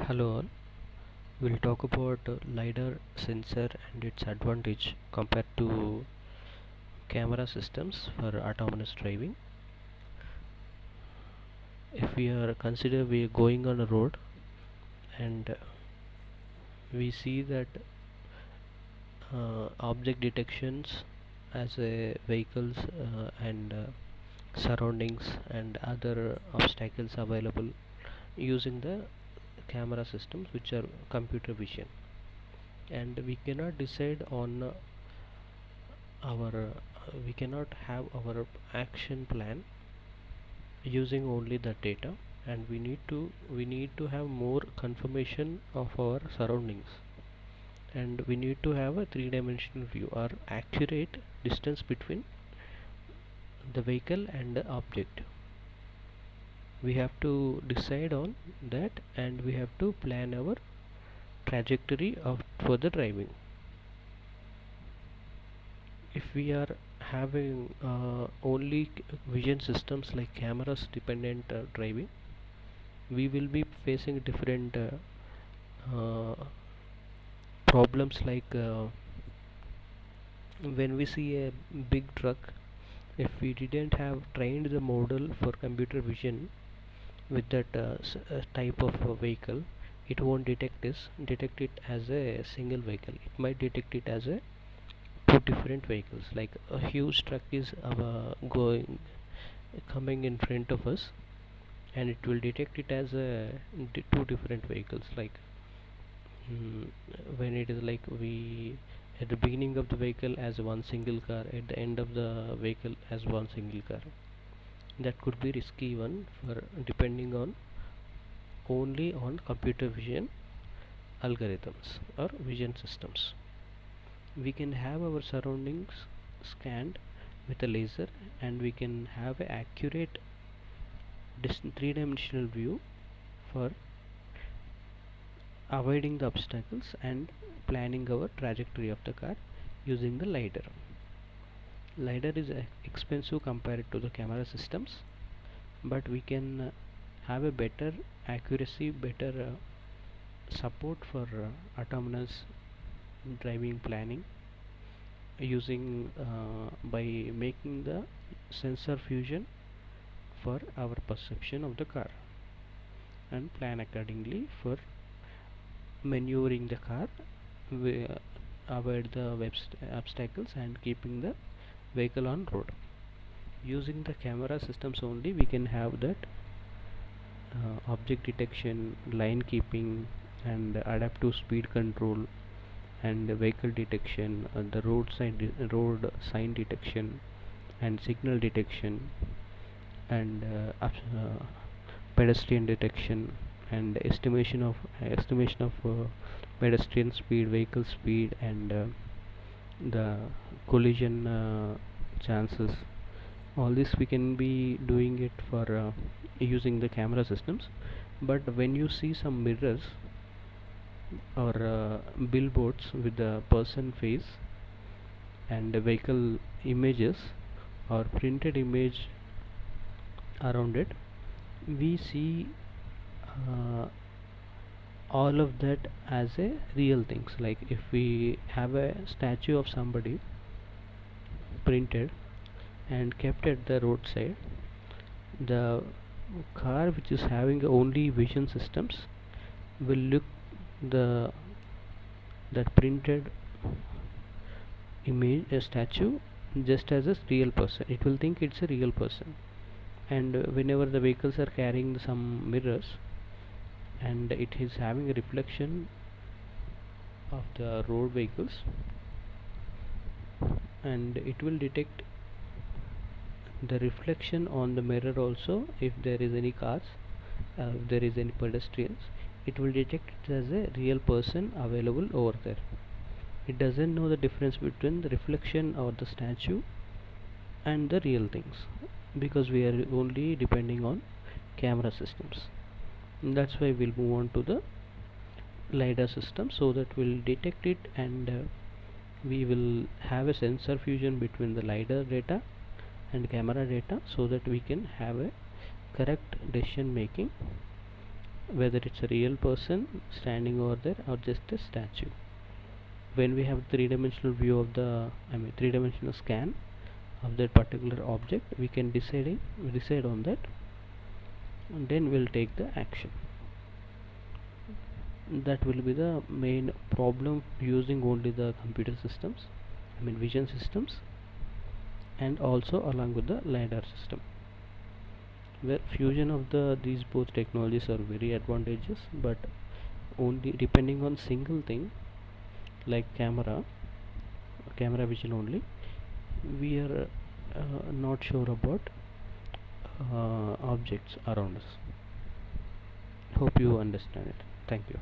Hello all. We'll talk about lidar sensor and its advantage compared to camera systems for autonomous driving. If we are consider we are going on a road and we see that object detections as a vehicles and surroundings and other obstacles available using the camera systems which are computer vision, and we cannot decide on our we cannot have our action plan using only the data, and we need to have more confirmation of our surroundings, and we need to have a three-dimensional view or accurate distance between the vehicle and the object. We have to decide on that, and we have to plan our trajectory of further driving. If we are having only vision systems like cameras dependent driving, we will be facing different uh, problems like when we see a big truck. If we didn't have trained the model for computer vision with that type of vehicle, it won't detect it as a single vehicle. It might detect it as a two different vehicles. Like a huge truck is going coming in front of us, and it will detect it as two different vehicles. Like mm, when it is like we at the beginning of the vehicle as one single car, at the end of the vehicle as one single car. That could be risky one for depending on only on computer vision algorithms or vision systems. We can have our surroundings scanned with a laser, and we can have an accurate three-dimensional view for avoiding the obstacles and planning our trajectory of the car using the lidar. Lidar is expensive compared to the camera systems, but we can have a better accuracy, better support for autonomous driving planning using by making the sensor fusion for our perception of the car, and plan accordingly for maneuvering the car, we avoid the obstacles and keeping the vehicle on road. Using the camera systems only we can have that object detection, line keeping, and adaptive speed control, and vehicle detection, the road sign detection, and signal detection, and pedestrian detection, and estimation of pedestrian speed, vehicle speed, and the collision chances. All this we can be doing it for using the camera systems. But when you see some mirrors or billboards with the person face and the vehicle images or printed image around it, we see uh, all of that as a real things. Like if we have a statue of somebody printed and kept at the roadside, the car which is having only vision systems will look the that printed image, a statue, just as a real person. It will think it's a real person. And whenever the vehicles are carrying some mirrors and it is having a reflection of the road vehicles, and it will detect the reflection on the mirror also. If there is any cars, if there is any pedestrians, it will detect it as a real person available over there. It doesn't know the difference between the reflection or the statue and the real things, because we are only depending on camera systems. And that's why we'll move on to the lidar system, so that we'll detect it, and we will have a sensor fusion between the lidar data and camera data, so that we can have a correct decision making whether it's a real person standing over there or just a statue. When we have three-dimensional view of the three-dimensional scan of that particular object, we can decide on that, and then we'll take the action. That will be the main problem using only the computer systems, vision systems, and also along with the lidar system, where fusion of these both technologies are very advantageous, but only depending on single thing like camera vision only, we are not sure about objects around us. Hope you understand it. Thank you.